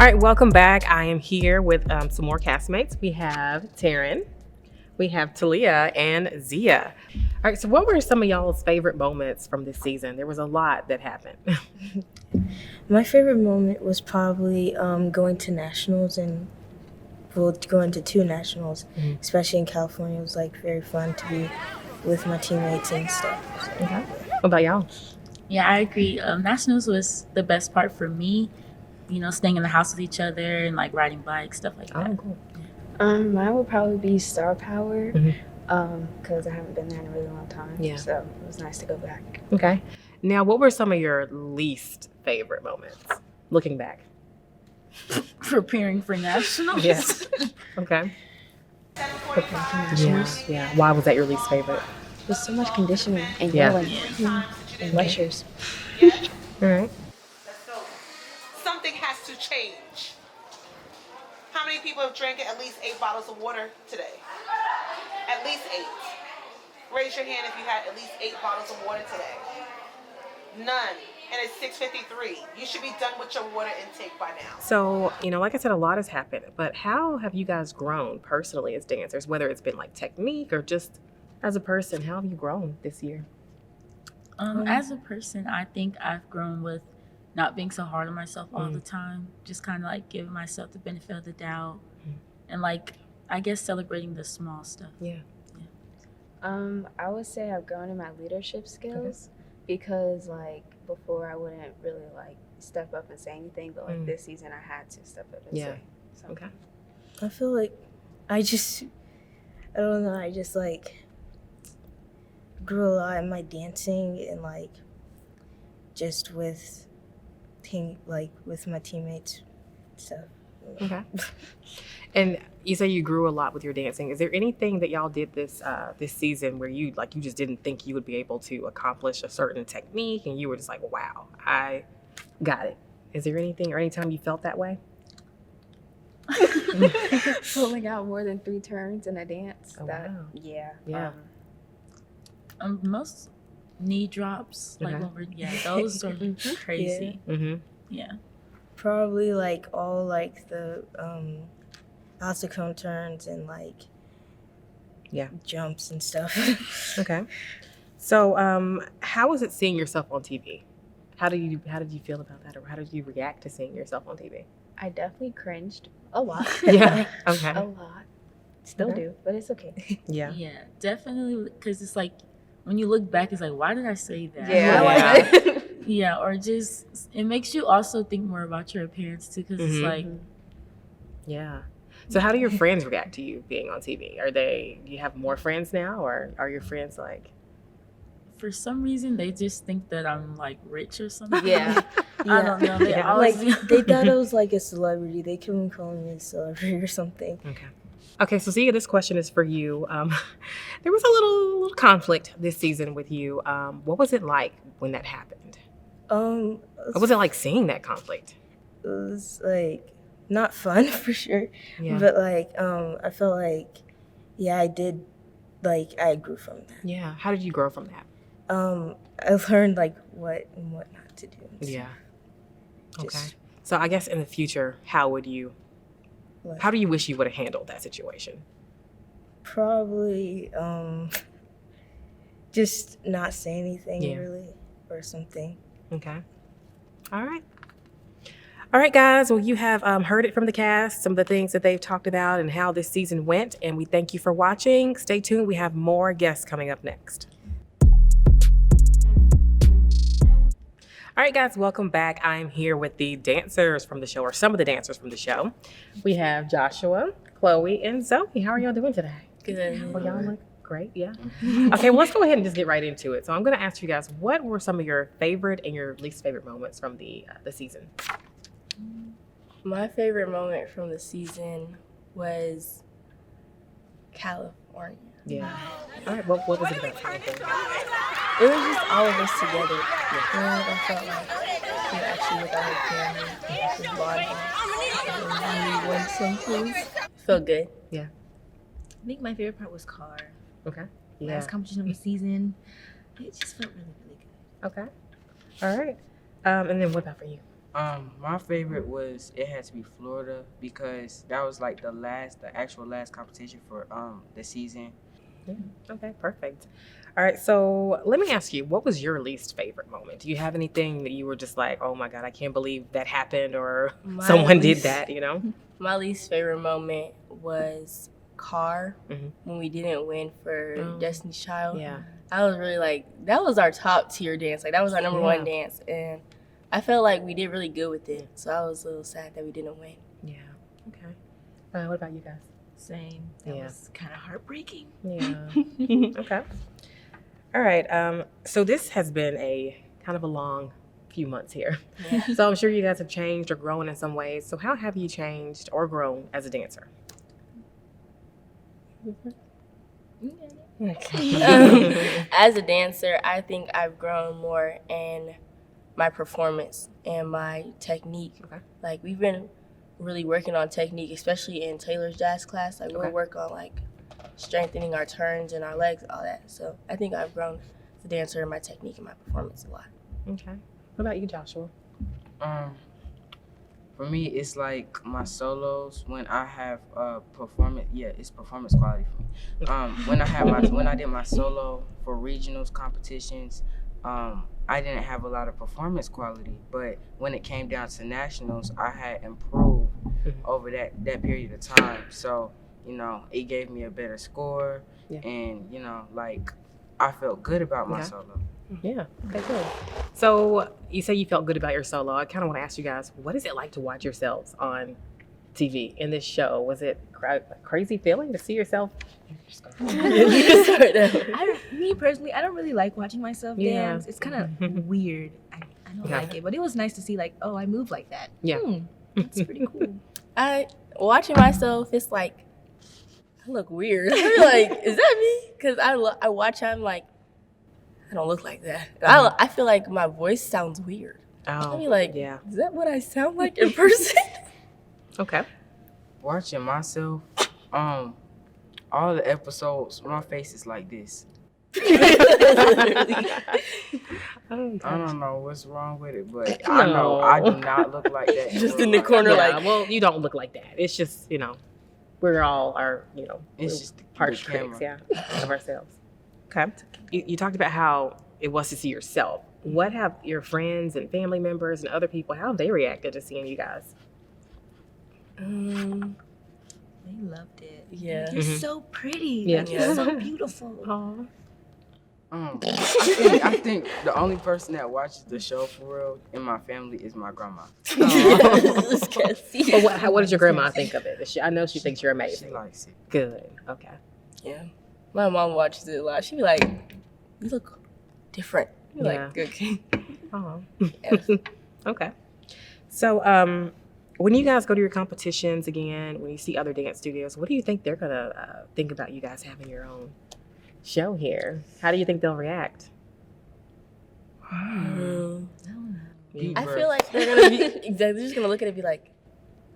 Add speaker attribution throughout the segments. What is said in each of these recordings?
Speaker 1: All right, welcome back. I am here with some more castmates. We have Taryn, we have Talia, and Zia. All right, so what were some of y'all's favorite moments from this season? There was a lot that happened.
Speaker 2: My favorite moment was probably going to nationals and going to two nationals, especially in California. It was like very fun to be with my teammates and stuff. So,
Speaker 1: Okay. What about y'all?
Speaker 3: Yeah, I agree. Nationals was the best part for me. You know, staying in the house with each other and like riding bikes, stuff like that.
Speaker 1: Oh, cool.
Speaker 4: Mine would probably be Star Power,
Speaker 1: Mhm.
Speaker 4: because I haven't been there in a really long time.
Speaker 1: Yeah.
Speaker 4: So it was nice to go back.
Speaker 1: Okay. Now, what were some of your least favorite moments looking back?
Speaker 3: Preparing for nationals.
Speaker 1: Yes. Okay. Yeah. Why was that your least favorite?
Speaker 4: There's so much conditioning and
Speaker 1: Yeah.
Speaker 4: yelling and lectures.
Speaker 1: All right.
Speaker 5: Something has to change. How many people have drank at least 8 bottles of water today? At least 8. Raise your hand if you had at least 8 bottles of water today. None. And it's 6:53. You should be done with your water intake by now.
Speaker 1: So, like I said, a lot has happened, but how have you guys grown personally as dancers, whether it's been like technique or just as a person? How have you grown this year?
Speaker 3: As a person, I think I've grown with not being so hard on myself all the time. Just kind of like giving myself the benefit of the doubt, and like I guess celebrating the small stuff.
Speaker 1: Yeah.
Speaker 4: I would say I've grown in my leadership skills because like before I wouldn't really like step up and say anything, but like this season I had to step up and say something.
Speaker 1: Okay.
Speaker 2: I feel like I don't know, I just like grew a lot in my dancing and like just with my teammates and stuff.
Speaker 1: Okay. And you say you grew a lot with your dancing. Is there anything that y'all did this season where you just didn't think you would be able to accomplish a certain technique and you were just like, wow, I got it? Is there anything or anytime you felt that way?
Speaker 4: Pulling out more than 3 turns in a dance.
Speaker 1: Oh, wow.
Speaker 4: Yeah.
Speaker 3: Most knee drops, like when those are crazy. Yeah.
Speaker 2: Probably like all like the obstacle turns and like jumps and stuff.
Speaker 1: Okay. So how was it seeing yourself on TV? How did you feel about that, or how did you react to seeing yourself on TV?
Speaker 4: I definitely cringed a lot.
Speaker 1: Yeah. Okay.
Speaker 4: A lot. Still do, but it's okay.
Speaker 1: Yeah.
Speaker 3: Yeah, definitely, because it's like when you look back, it's like, why did I say that?
Speaker 1: Yeah.
Speaker 3: Yeah, or just it makes you also think more about your appearance too, because it's like,
Speaker 1: yeah. So how do your friends react to you being on TV? You have more friends now, or are your friends like?
Speaker 3: For some reason, they just think that I'm like rich or something.
Speaker 4: Yeah.
Speaker 3: I don't know. They always
Speaker 2: Like they thought I was like a celebrity. They kept on calling me a celebrity or something.
Speaker 1: Okay, so Zia, this question is for you. There was a little conflict this season with you. What was it like when that happened? What was it like seeing that conflict?
Speaker 2: It was like not fun for sure.
Speaker 1: Yeah.
Speaker 2: But like I felt like I did like I grew from that.
Speaker 1: Yeah. How did you grow from that?
Speaker 2: I learned like what and what not to do.
Speaker 1: Yeah. Okay.
Speaker 2: Just,
Speaker 1: So I guess in the future, how do you wish you would have handled that situation?
Speaker 2: Probably just not say anything really or something.
Speaker 1: Okay. All right, guys. Well, you have heard it from the cast, some of the things that they've talked about and how this season went, and we thank you for watching. Stay tuned. We have more guests coming up next. All right, guys, welcome back. I'm here with the dancers from the show, or some of the dancers from the show. We have Joshua, Chloe, and Zoe. How are y'all doing today?
Speaker 3: good.
Speaker 1: Well, y'all look great, yeah. Okay, well, let's go ahead and just get right into it. So I'm going to ask you guys, what were some of your favorite and your least favorite moments from the season?
Speaker 6: My favorite moment from the season was California.
Speaker 1: Yeah. All right, what was it about California?
Speaker 6: It was just all of us together. And I felt like we were actually with our family, just bonding, and we won some things. Felt good.
Speaker 1: Yeah.
Speaker 7: I think my favorite part was Car.
Speaker 1: Okay. Yeah.
Speaker 7: Last competition of the season. It just felt really, really good.
Speaker 1: Okay. All right. And then what about for you?
Speaker 8: My favorite was it had to be Florida because that was like the actual last competition for the season.
Speaker 1: Okay, perfect. All right, so let me ask you, what was your least favorite moment? Do you have anything that you were just like, oh my God, I can't believe that happened, or someone did that, you know?
Speaker 6: My least favorite moment was Car when we didn't win for Destiny's Child.
Speaker 1: Yeah.
Speaker 6: I was really like, that was our top tier dance. Like, that was our number one dance. And I felt like we did really good with it. So I was a little sad that we didn't win.
Speaker 1: Yeah. Okay. What about you guys?
Speaker 7: Same. That was kind of heartbreaking.
Speaker 1: Yeah. Okay. All right. So this has been a kind of a long few months here.
Speaker 6: Yeah.
Speaker 1: So I'm sure you guys have changed or grown in some ways. So how have you changed or grown as a dancer?
Speaker 6: As a dancer, I think I've grown more in my performance and my technique.
Speaker 1: Okay.
Speaker 6: Like, we've been really working on technique, especially in Taylor's jazz class. Like, we'll work on like strengthening our turns and our legs, all that. So I think I've grown as a dancer in my technique and my performance a lot.
Speaker 1: Okay. What about you, Joshua?
Speaker 8: For me, it's like my solos when I have performance. Yeah, it's performance quality for me. When I did my solo for regionals competitions, I didn't have a lot of performance quality. But when it came down to nationals, I had improved over that period of time. So it gave me a better score, and like I felt good about my solo.
Speaker 1: Yeah. Okay, good. So you say you felt good about your solo. I kind of want to ask you guys, what is it like to watch yourselves on TV in this show? Was it a crazy feeling to see yourself?
Speaker 7: Me personally, I don't really like watching myself dance. It's kind of weird. I don't like it, but it was nice to see like, oh, I move like that.
Speaker 1: Yeah.
Speaker 7: That's pretty cool.
Speaker 6: Watching myself, it's like, I look weird. I'm like, is that me? Because I watch, I'm like, I don't look like that. I feel like my voice sounds weird.
Speaker 1: Oh,
Speaker 6: I mean, like, is that what I sound like in person?
Speaker 1: Okay.
Speaker 8: Watching myself, all the episodes, my face is like this. I don't know what's wrong with it, but I know I do not look like that.
Speaker 6: Just in the corner,
Speaker 1: well, you don't look like that. It's just, we're all our,
Speaker 8: it's just
Speaker 1: harsh critics, of ourselves. Okay. You talked about how it was to see yourself. What have your friends and family members and other people, how have they reacted to seeing you guys?
Speaker 7: They loved it.
Speaker 6: Yeah.
Speaker 7: You're so pretty.
Speaker 1: Yeah.
Speaker 7: Like, you're so beautiful.
Speaker 1: Aww.
Speaker 8: I think the only person that watches the show for real in my family is my grandma.
Speaker 1: But what does your grandma think of it? I know she thinks you're amazing.
Speaker 8: She likes it.
Speaker 1: Good. Okay.
Speaker 6: Yeah. My mom watches it a lot. She be like, you look different. You like, okay.
Speaker 1: Oh. Okay. So, when you guys go to your competitions again, when you see other dance studios, what do you think they're gonna think about you guys having your own show here? How do you think they'll react?
Speaker 6: I feel like they're gonna be they're just gonna look at it and be like,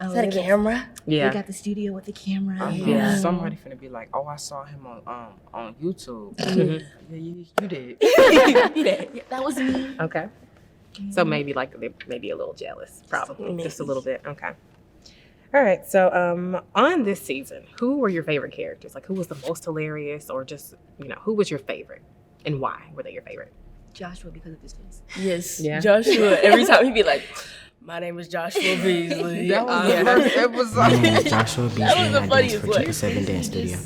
Speaker 6: is that a camera?
Speaker 1: Yeah.
Speaker 7: They got the studio with the camera.
Speaker 8: Yeah. Somebody finna be like, oh, I saw him on YouTube. Yeah, you did.
Speaker 7: Yeah, that was me.
Speaker 1: Okay. So maybe they may be a little jealous, probably.
Speaker 6: Maybe.
Speaker 1: Just a little bit. Okay. All right. So on this season, who were your favorite characters? Like, who was the most hilarious, or just who was your favorite, and why were they your favorite?
Speaker 7: Joshua, because of his face.
Speaker 6: Yes.
Speaker 1: Yeah.
Speaker 6: Joshua. Every time he'd be like, my name is Joshua Beasley.
Speaker 8: That was the first episode.
Speaker 9: Joshua Beasley,
Speaker 6: That was
Speaker 9: and
Speaker 6: the
Speaker 9: I dance
Speaker 6: funniest
Speaker 9: for
Speaker 6: one.
Speaker 9: Triple 7 Dance Studio.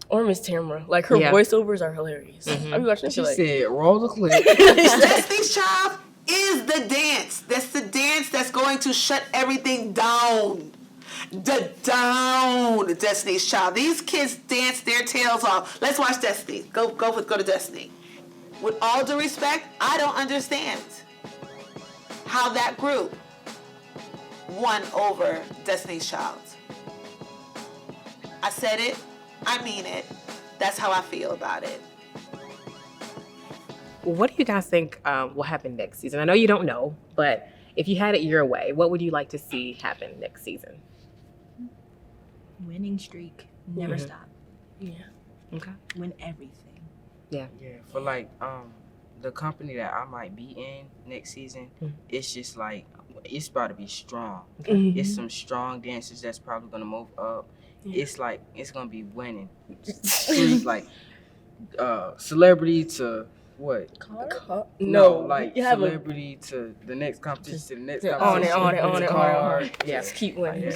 Speaker 6: Or Miss Tamara. Like, her
Speaker 1: Yeah.
Speaker 6: voiceovers are hilarious. I be watching
Speaker 8: She
Speaker 6: it like,
Speaker 8: said, roll the clip.
Speaker 5: Destiny's Child is the dance. That's the dance that's going to shut everything down. Destiny's Child. These kids dance their tails off. Let's watch Destiny. Go to Destiny. With all due respect, I don't understand how that group won over Destiny's Child. I said it. I mean it. That's how I feel about it.
Speaker 1: What do you guys think will happen next season? I know you don't know, but if you had it your way, what would you like to see happen next season?
Speaker 7: Winning streak. Never stop.
Speaker 6: yeah.
Speaker 1: Okay.
Speaker 7: Win everything.
Speaker 1: Yeah.
Speaker 8: Yeah, for like the company that I might be in next season, it's just like it's about to be strong. It's some strong dancers that's probably gonna move up. It's like it's gonna be winning. It's like celebrity to what? No, like celebrity to the next competition to the next competition.
Speaker 6: On it.
Speaker 8: Yeah.
Speaker 6: Just keep winning.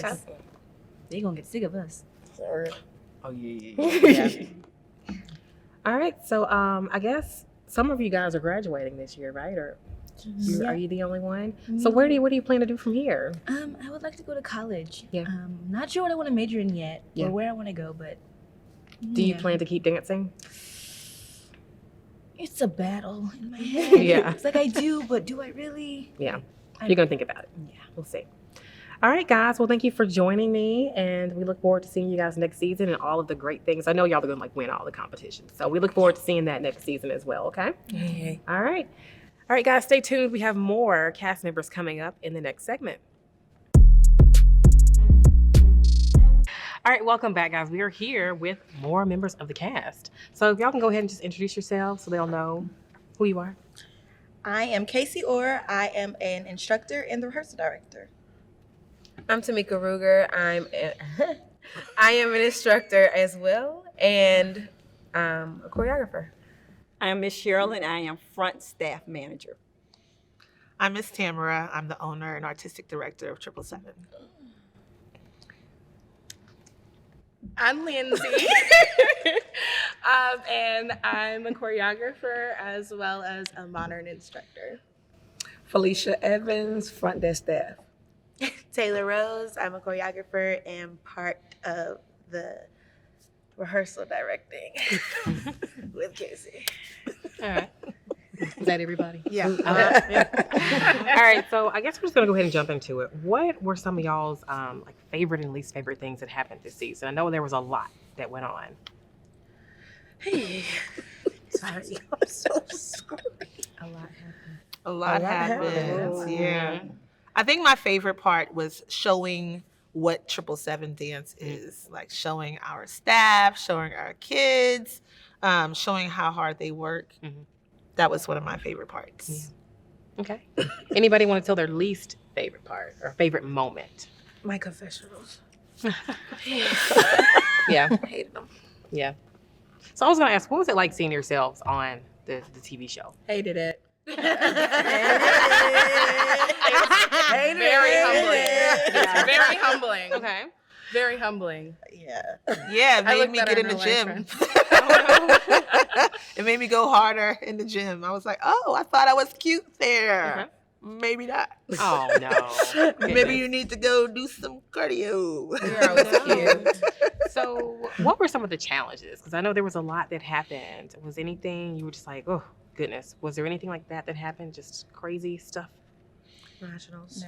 Speaker 7: They gonna get sick of us.
Speaker 8: Oh yeah.
Speaker 1: All right. So I guess some of you guys are graduating this year, right? Or are you the only one? So what do you plan to do from here?
Speaker 7: I would like to go to college.
Speaker 1: Yeah.
Speaker 7: Not sure what I want to major in yet or where I want to go, but
Speaker 1: Do you plan to keep dancing?
Speaker 7: It's a battle in my head.
Speaker 1: Yeah.
Speaker 7: It's like I do, but do I really?
Speaker 1: Yeah. You're gonna think about it.
Speaker 7: Yeah.
Speaker 1: We'll see. All right, guys. Well, thank you for joining me, and we look forward to seeing you guys next season and all of the great things. I know y'all are gonna win all the competitions, so we look forward to seeing that next season as well. Okay.
Speaker 6: Okay.
Speaker 1: All right. All right, guys. Stay tuned. We have more cast members coming up in the next segment. All right, welcome back, guys. We are here with more members of the cast. So if y'all can go ahead and just introduce yourselves so they'll know who you are.
Speaker 9: I am Casey Orr. I am an instructor and the rehearsal director.
Speaker 6: I'm Tamika Ruger. I am an instructor as well, and a choreographer.
Speaker 10: I am Miss Cheryl, and I am front staff manager.
Speaker 5: I'm Miss Tamara. I'm the owner and artistic director of 777.
Speaker 11: I'm Lindsay, and I'm a choreographer as well as a modern instructor.
Speaker 12: Felicia Evans, front desk staff.
Speaker 13: Taylor Rose, I'm a choreographer and part of the rehearsal directing with Casey.
Speaker 1: All right. Is that everybody?
Speaker 13: Yeah.
Speaker 1: All right. So I guess we're just gonna go ahead and jump into it. What were some of y'all's like favorite and least favorite things that happened this season? I know there was a lot that went on.
Speaker 13: Hey. Sorry. I'm so sorry.
Speaker 5: A lot happened. Yeah. I think my favorite part was showing what 777 dance is, like showing our staff, showing our kids, showing how hard they work. That was one of my favorite parts.
Speaker 1: Yeah. Okay. Anybody want to tell their least favorite part or favorite moment?
Speaker 13: My confessionals.
Speaker 1: Yeah.
Speaker 13: I hated them.
Speaker 1: Yeah. So I was gonna ask, what was it like seeing yourselves on the TV show?
Speaker 9: Hated it.
Speaker 11: Very humbling. Yeah, very humbling.
Speaker 1: Okay.
Speaker 11: Very humbling.
Speaker 9: Yeah.
Speaker 5: Yeah, it
Speaker 11: I
Speaker 5: made
Speaker 11: look
Speaker 5: me
Speaker 11: better
Speaker 5: get in
Speaker 11: in
Speaker 5: the
Speaker 11: real
Speaker 5: gym.
Speaker 11: life,
Speaker 5: It made me go harder in the gym. I was like, oh, I thought I was cute there. Maybe not.
Speaker 1: Oh no.
Speaker 5: Maybe you need to go do some cardio.
Speaker 1: You're always cute. So what were some of the challenges? Because I know there was a lot that happened. Was anything you were just like, oh goodness, was there anything like that happened? Just crazy stuff?
Speaker 13: Nationals.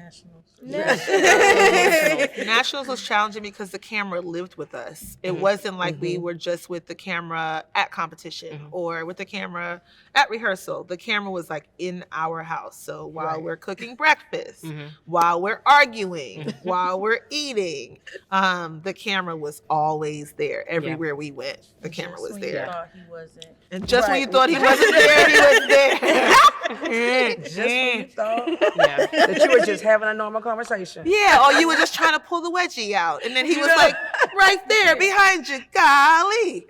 Speaker 5: Nationals was challenging because the camera lived with us. It wasn't like we were just with the camera at competition or with the camera at rehearsal. The camera was like in our house. So while we're cooking breakfast, while we're arguing, while we're eating, the camera was always there. Everywhere we went, the camera was there.
Speaker 9: Thought he wasn't.
Speaker 5: And just when you thought he wasn't there, he was there.
Speaker 12: Just when you thought
Speaker 1: Yeah.
Speaker 12: that you were just having a normal conversation.
Speaker 5: Yeah, or you were just trying to pull the wedgie out, and then he was like right there behind you. Golly.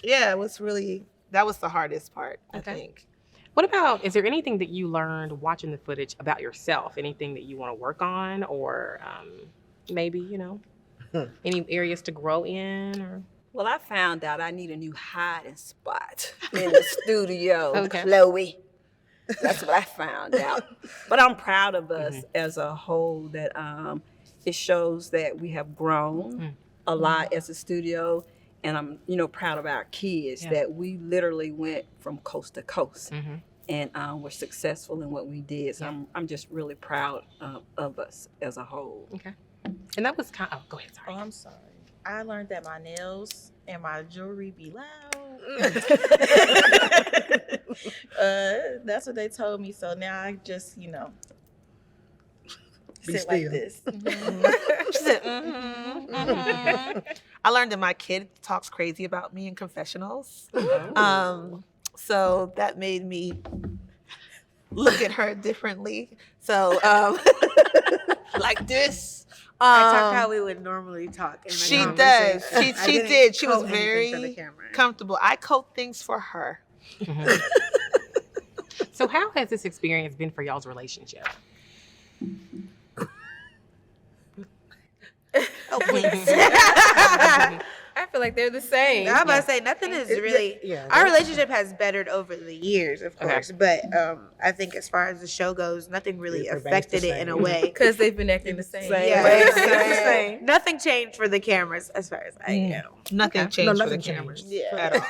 Speaker 5: Yeah, it was really, that was the hardest part, I think.
Speaker 1: What about, is there anything that you learned watching the footage about yourself? Anything that you want to work on, or maybe, any areas to grow in? Or
Speaker 10: Well, I found out I need a new hiding spot in the studio,
Speaker 1: Okay.
Speaker 10: Chloe. That's what I found out. But I'm proud of us as a whole that it shows that we have grown a lot as a studio. And I'm, proud of our kids that we literally went from coast to coast and we're successful in what we did. So I'm just really proud of us as a whole.
Speaker 1: Okay. And that was kind of, go ahead, sorry.
Speaker 9: Oh, I'm sorry. I learned that my nails and my jewelry be loud. That's what they told me. So now I just, sit
Speaker 12: still.
Speaker 9: like this.
Speaker 5: She said, I learned that my kid talks crazy about me in confessionals. So that made me look at her differently. So like this.
Speaker 11: I talk how we would normally talk. In
Speaker 5: She
Speaker 11: a
Speaker 5: does.
Speaker 11: conversation. I
Speaker 5: She
Speaker 11: didn't
Speaker 5: did. She was
Speaker 11: coat anything for the
Speaker 5: very
Speaker 11: camera.
Speaker 5: comfortable. I coat things for her.
Speaker 1: So how has this experience been for y'all's relationship?
Speaker 2: Oh, please. I feel like they're the same.
Speaker 11: I'm about to say nothing is really. Our relationship has bettered over the years, of course, but I think as far as the show goes, nothing really affected it in a way
Speaker 2: because they've been acting the same.
Speaker 11: Yeah, it's the same. Nothing changed for the cameras, as far as I know.
Speaker 5: Nothing changed for the
Speaker 12: nothing
Speaker 5: cameras.
Speaker 11: Yeah,
Speaker 5: At all.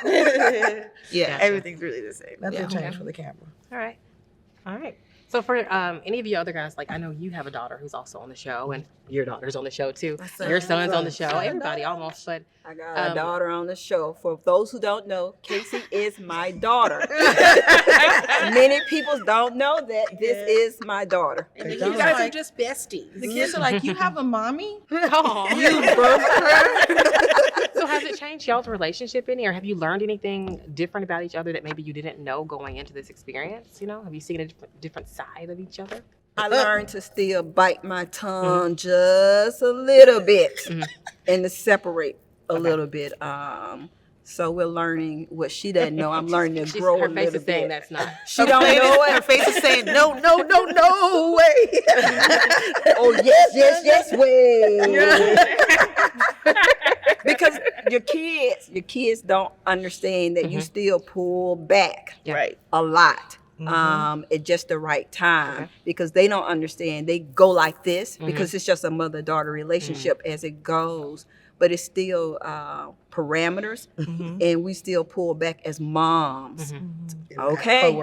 Speaker 11: yeah, everything's really the same.
Speaker 12: Nothing changed for the camera.
Speaker 1: All right. All right. So for any of you other guys, like I know you have a daughter who's also on the show, and your daughter's on the show too. Your son's on the show. Everybody almost, but
Speaker 10: I got a daughter on the show. For those who don't know, Casey is my daughter. Many people don't know that this is my daughter.
Speaker 9: And
Speaker 11: You guys are just besties.
Speaker 9: The kids are like, you have a mommy?
Speaker 1: You birthed her. So has it changed y'all's relationship any, or have you learned anything different about each other that maybe you didn't know going into this experience? You know, have you seen a different side of each other?
Speaker 10: I learned to still bite my tongue just a little bit and to separate a little bit. So we're learning what she doesn't know. I'm learning to grow a
Speaker 1: Her face
Speaker 10: little
Speaker 1: is saying
Speaker 10: bit.
Speaker 1: that's not.
Speaker 10: She don't know it.
Speaker 5: Her face is saying, no, no, no, no way.
Speaker 10: Oh, yes, way. Because your kids don't understand that you still pull back
Speaker 11: Right.
Speaker 10: a lot. At just the right time because they don't understand. They go like this because it's just a mother-daughter relationship as it goes, but it's still parameters, and we still pull back as moms. Okay,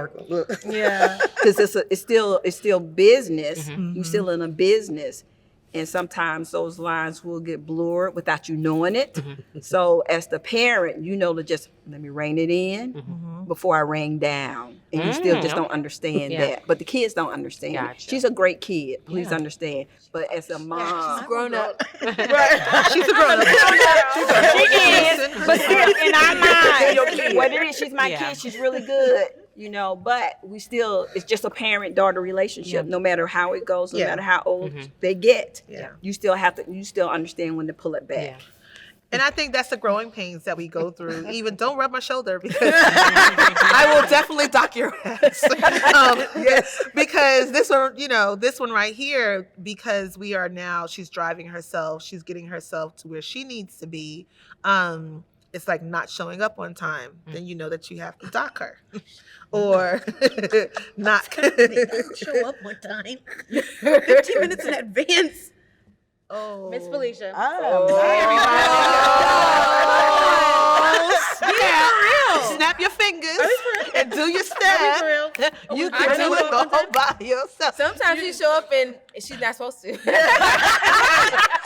Speaker 11: Yeah.
Speaker 10: because it's still business. You're still in a business. And sometimes those lines will get blurred without you knowing it. So as the parent, you know to just let me rein it in before I rain down. And you still just don't understand that. But the kids don't understand it. She's a great kid. Please understand. But as a mom,
Speaker 2: She's grown up.
Speaker 5: She's a grown up.
Speaker 10: she is. But still in our mind, what it is, she's my kid. She's really good. You know, but we still, it's just a parent-daughter relationship. No matter how it goes, no matter how old they get, you still understand when to pull it back.
Speaker 5: And I think that's the growing pains that we go through. Even don't rub my shoulder because I will definitely dock your ass. Yes, because this one right here, because we are now, she's driving herself, she's getting herself to where she needs to be. It's like not showing up on time. Then you know that you have to dock her. Or not
Speaker 11: Show up one time. 15 minutes in advance.
Speaker 5: Oh,
Speaker 2: Miss Felicia.
Speaker 5: Snap your fingers and do your step. You can do it all by yourself.
Speaker 2: Sometimes you show up and she's not supposed to.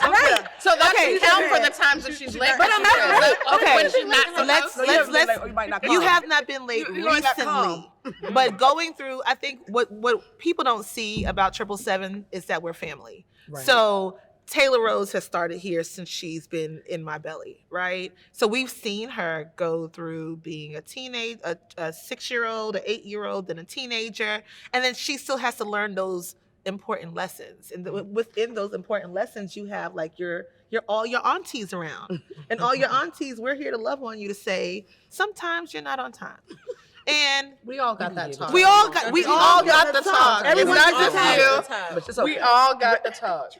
Speaker 5: Right.
Speaker 14: So that's count for the times that she's late.
Speaker 5: But I'm not okay.
Speaker 14: When she's not
Speaker 5: Let's. You have not been late recently, but going through, I think what people don't see about 777 is that we're family.
Speaker 12: Right.
Speaker 5: So Taylor Rose has started here since she's been in my belly, right? So we've seen her go through being a 6-year-old, an 8-year-old, then a teenager, and then she still has to learn those important lessons. And within those important lessons, you have like all your aunties around, and all your aunties. We're here to love on you to say sometimes you're not on time. And
Speaker 14: we all got that talk.
Speaker 5: We all got the talk. It's not just you.
Speaker 14: We all got the talk.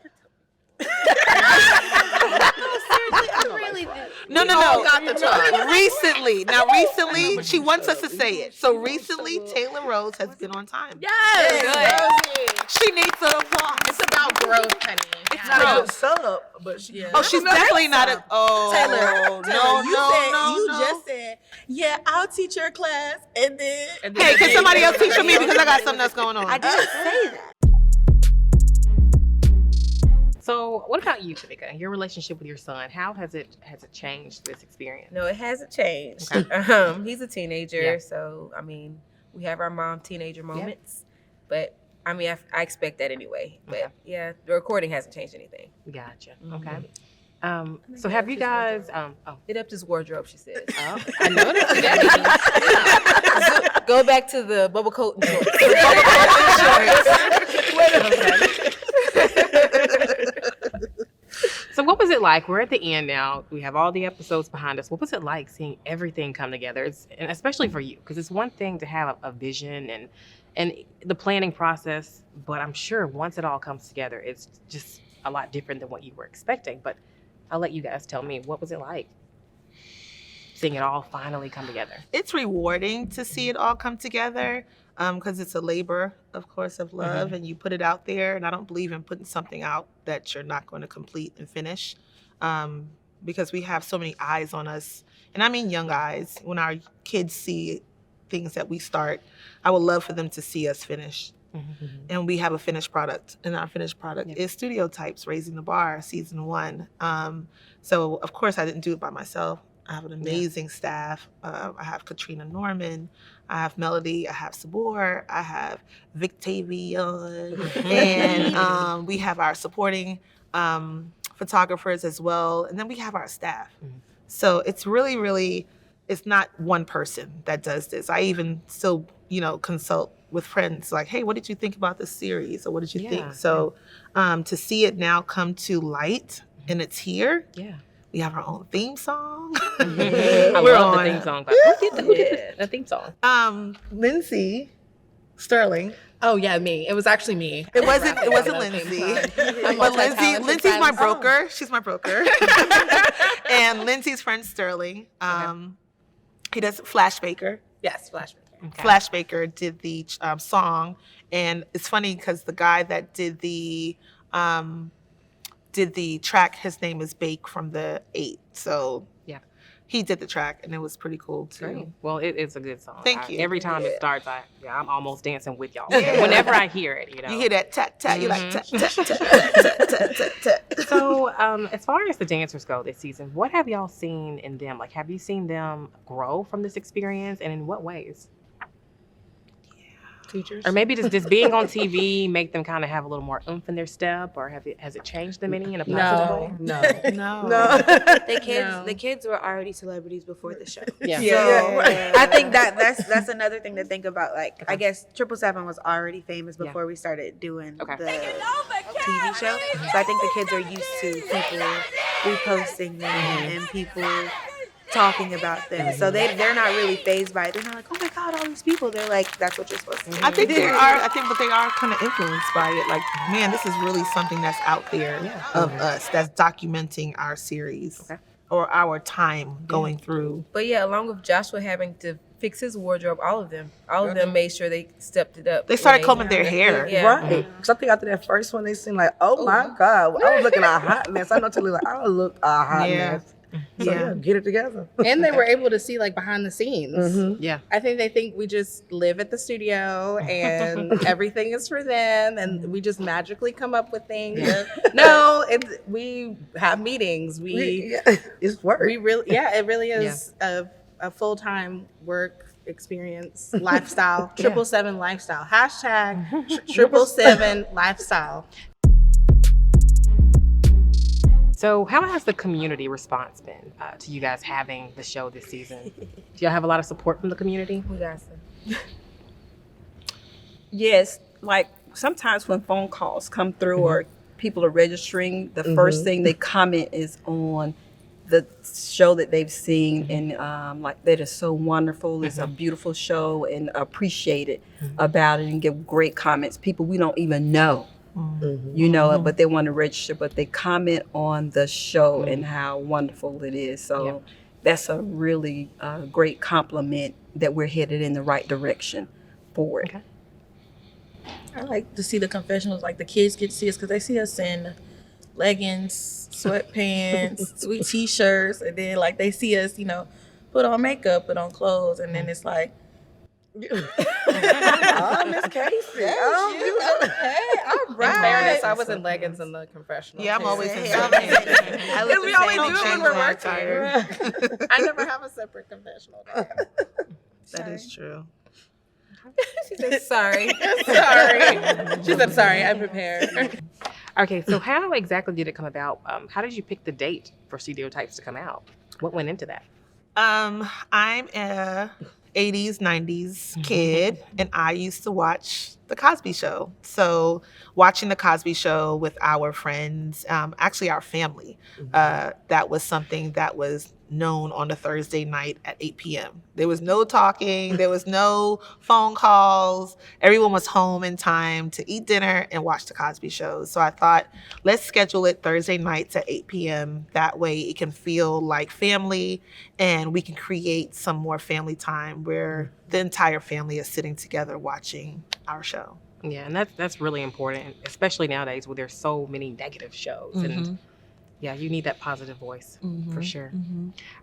Speaker 5: No.
Speaker 14: Got the talk.
Speaker 5: Recently, she wants us to say it. So recently, Taylor Rose has been on time.
Speaker 14: Yes.
Speaker 5: She needs an applause.
Speaker 14: It's about growth, honey.
Speaker 12: It's not a good sub, but she.
Speaker 5: Oh, she's definitely not a. Oh,
Speaker 9: Taylor, you just said, yeah, I'll teach your class, and then.
Speaker 5: Hey, can somebody else teach me because I got something that's going on?
Speaker 11: I didn't say that.
Speaker 1: So what about you, Tamika? Your relationship with your son, how has it changed this experience?
Speaker 2: No, it hasn't changed.
Speaker 1: Okay.
Speaker 2: He's a teenager, so I mean, we have our mom teenager moments, but I mean, I expect that anyway. But yeah, the recording hasn't changed anything.
Speaker 1: Gotcha. Okay. So have you guys?
Speaker 7: Hit up his wardrobe, she said.
Speaker 1: Oh, I noticed that.
Speaker 7: Go back to the bubble coat and shorts.
Speaker 1: So what was it like? We're at the end now. We have all the episodes behind us. What was it like seeing everything come together? And especially for you, because it's one thing to have a vision and the planning process, but I'm sure once it all comes together, it's just a lot different than what you were expecting. But I'll let you guys tell me, what was it like seeing it all finally come together?
Speaker 11: It's rewarding to see it all come together because it's a labor, of course, of love, and you put it out there. And I don't believe in putting something out that you're not going to complete and finish because we have so many eyes on us. And I mean young eyes. When our kids see things that we start, I would love for them to see us finish. And we have a finished product, and our finished product is Studio Types, Raising the Bar, season 1. So of course I didn't do it by myself. I have an amazing staff. I have Katrina Norman, I have Melody, I have Sabor, I have Victavian, and we have our supporting photographers as well, and then we have our staff. So it's really, really, it's not one person that does this. I even still, consult with friends like, hey, what did you think about this series? Or what did you think? So to see it now come to light and it's here. Yeah. We have our own theme song.
Speaker 1: I love the theme song. Who did the theme song?
Speaker 11: Lindsay Sterling.
Speaker 14: Oh yeah, me. It was actually me.
Speaker 11: It wasn't Lindsay. But Lindsay's my broker. She's my broker. And Lindsay's friend Sterling. He does Flash Baker.
Speaker 14: Yes, Flash Baker.
Speaker 11: Okay. Flash Baker did the song, and it's funny because the guy that did the track, his name is Bake from the 8. So yeah, he did the track, and it was pretty cool too.
Speaker 1: Great. Well, it's a good song.
Speaker 11: Thank you.
Speaker 1: Every time it starts, I'm almost dancing with y'all. Whenever I hear it,
Speaker 11: you hear that tat tat, you like tat tat tat tat tat tat.
Speaker 1: So, as far as the dancers go this season, what have y'all seen in them? Like, have you seen them grow from this experience, and in what ways?
Speaker 14: Teachers.
Speaker 1: Or maybe just being on TV make them kind of have a little more oomph in their step, or has it changed them any in a positive way?
Speaker 11: No.
Speaker 13: The kids were already celebrities before the show.
Speaker 1: Yeah.
Speaker 13: I think that's another thing to think about. Like, I guess 777 was already famous before we started doing the TV show. So I think the kids are used to people reposting them and people talking about them. So they're not really fazed by it. They're not like, oh my God, all these people. They're like, that's what you're supposed to do.
Speaker 11: I think but they are kind of influenced by it. Like, man, this is really something that's out there of us, that's documenting our series or our time going through.
Speaker 7: But yeah, along with Joshua having to fix his wardrobe, all of them made sure they stepped it up.
Speaker 11: They started combing their hair.
Speaker 12: Right. Because I think after that first one, they seemed like, oh my God, I was looking a hot mess. I know Tilly like, I look a hot mess. So get it together.
Speaker 14: And they were able to see like behind the scenes.
Speaker 1: Yeah.
Speaker 14: I think they think we just live at the studio and everything is for them and we just magically come up with things. No, we have meetings.
Speaker 12: It's work.
Speaker 14: It really is a full-time work experience lifestyle. 777 lifestyle. Hashtag 777 lifestyle.
Speaker 1: So how has the community response been to you guys having the show this season? Do y'all have a lot of support from the community?
Speaker 7: We got some.
Speaker 10: Yes, like sometimes when phone calls come through or people are registering, the first thing they comment is on the show that they've seen and like that is so wonderful. It's a beautiful show and appreciate it about it and give great comments. People we don't even know. But they want to register, but they comment on the show and how wonderful it is. So that's a really great compliment that we're headed in the right direction for it.
Speaker 3: Okay. I like to see the confessionals, like the kids get to see us because they see us in leggings, sweatpants, sweet t-shirts, and then like they see us, put on makeup, put on clothes, and then it's like,
Speaker 12: oh, Miss Casey.
Speaker 14: Okay, all right. In fairness, I was in leggings in the confessional.
Speaker 11: Yeah, I'm always in
Speaker 14: leggings.
Speaker 11: Because
Speaker 14: we always do it when we're working. I never have a separate confessional.
Speaker 11: That is true.
Speaker 7: She said, sorry.
Speaker 14: Sorry. She said, sorry, I'm prepared.
Speaker 1: Okay, so how exactly did it come about? How did you pick the date for Stereotypes to come out? What went into that?
Speaker 11: I'm a 80s, 90s kid, and I used to watch The Cosby Show. So watching The Cosby Show with our friends, actually our family, that was something that was known on a Thursday night at 8 p.m. There was no talking. There was no phone calls. Everyone was home in time to eat dinner and watch The Cosby Show. So I thought, let's schedule it Thursday nights at 8 p.m. That way it can feel like family and we can create some more family time where the entire family is sitting together watching our show.
Speaker 1: Yeah, and that's really important, especially nowadays where there's so many negative shows. And yeah, you need that positive voice for sure.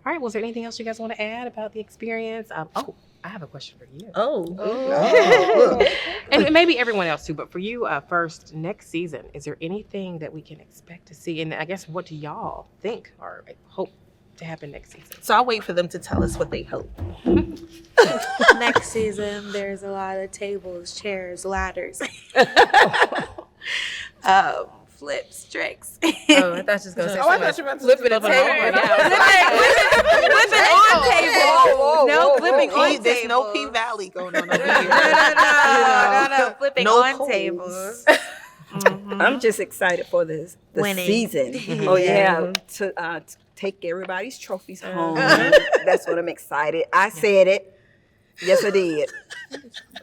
Speaker 1: All right, was there anything else you guys want to add about the experience? Oh, I have a question for you. And maybe everyone else too, but for you first, next season, is there anything that we can expect to see? And I guess, what do y'all think or hope to happen next season?
Speaker 11: So I'll wait for them to tell us what they hope.
Speaker 13: Next season, there's a lot of tables, chairs, ladders. Flips, tricks.
Speaker 6: Oh, I thought you was gonna say
Speaker 11: I thought you were
Speaker 6: flipping a table.
Speaker 13: Flipping on table. No flipping on table.
Speaker 11: There's no P Valley going on over here.
Speaker 13: No. Flipping
Speaker 11: No
Speaker 13: on
Speaker 11: poles.
Speaker 13: tables.
Speaker 10: I'm just excited for the
Speaker 13: Winning.
Speaker 10: season. Oh yeah, to take everybody's trophies home. That's what I'm excited. I said it. Yes, I did.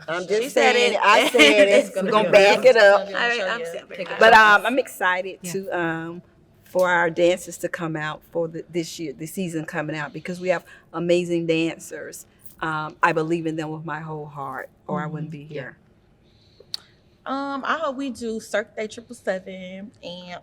Speaker 10: I'm just saying it. I said it. I'm gonna back it up. But I'm excited to for our dancers to come out for this year, the season coming out, because we have amazing dancers. I believe in them with my whole heart, or I wouldn't be here.
Speaker 9: I hope we do Cirque du 777 and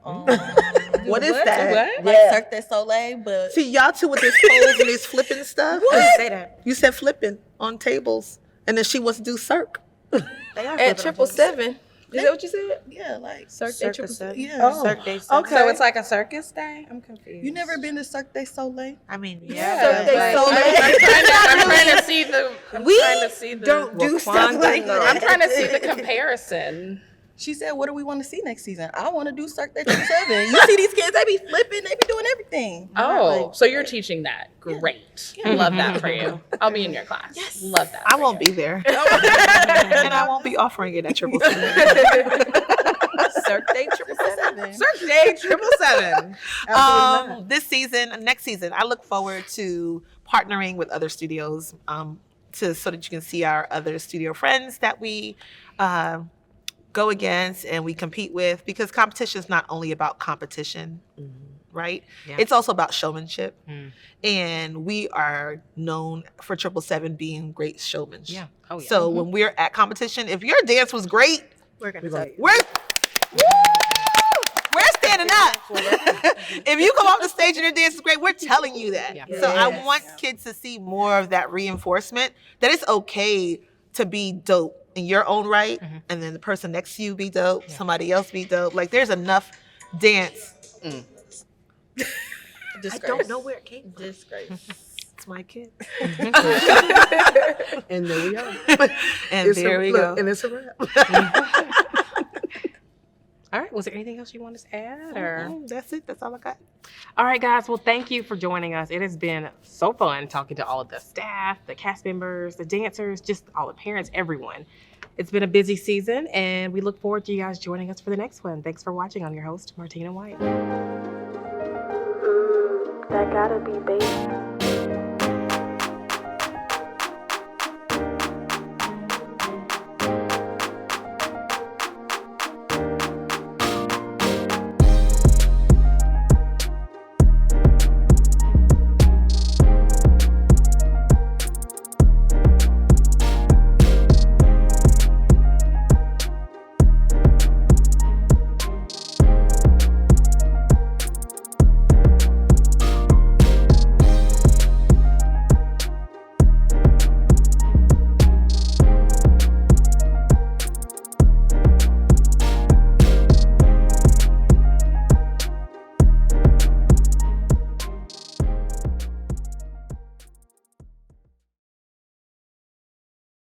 Speaker 11: What is that?
Speaker 9: Like Cirque du Soleil, but
Speaker 11: see y'all two with this pose and this flipping stuff.
Speaker 13: What? Say that.
Speaker 11: You said flipping on tables, and then she wants to do Cirque.
Speaker 6: At 777. Is that what you said?
Speaker 9: Yeah, like
Speaker 13: Cirque du Soleil.
Speaker 9: Yeah.
Speaker 11: Oh,
Speaker 13: Cirque du
Speaker 11: okay.
Speaker 13: Soleil.
Speaker 14: So it's like a circus day? I'm confused.
Speaker 9: You never been to Cirque du Soleil?
Speaker 13: I mean,
Speaker 14: Yeah,
Speaker 13: yeah.
Speaker 14: I'm trying to see the.
Speaker 10: Don't do stuff like that.
Speaker 14: I'm trying to see the comparison.
Speaker 9: She said, what do we want to see next season? I want to do Cirque du 7. You see these kids, they be flipping, they be doing everything.
Speaker 14: Oh, so you're teaching that. Great. Love that for you. I'll be in your class. Yes. Love that.
Speaker 11: I won't be there, and I won't be offering it at 777.
Speaker 9: Cirque du 777.
Speaker 14: Cirque du 777.
Speaker 11: This season, next season, I look forward to partnering with other studios so that you can see our other studio friends that we go against and we compete with, because competition is not only about competition, right?
Speaker 1: Yeah.
Speaker 11: It's also about showmanship. And we are known for 777 being great showmanship.
Speaker 1: Yeah. Oh, yeah.
Speaker 11: So when we're at competition, if your dance was great,
Speaker 13: We're gonna tell you.
Speaker 11: we're standing up. If you come off the stage and your dance is great, we're telling you that.
Speaker 1: Yeah.
Speaker 11: So I want kids to see more of that reinforcement, that it's okay to be dope in your own right, and then the person next to you be dope, somebody else be dope. Like, there's enough dance.
Speaker 13: I don't know where it came from.
Speaker 9: Disgrace.
Speaker 11: It's my kid.
Speaker 12: And there we go.
Speaker 11: And there we go.
Speaker 12: And it's a wrap.
Speaker 1: All right, was there anything else you wanted to add? Or
Speaker 11: That's it. That's all I got.
Speaker 1: all right, guys. Well, thank you for joining us. It has been so fun talking to all of the staff, the cast members, the dancers, just all the parents, everyone. It's been a busy season, and we look forward to you guys joining us for the next one. Thanks for watching. I'm your host, Martina White.
Speaker 15: That gotta be baby.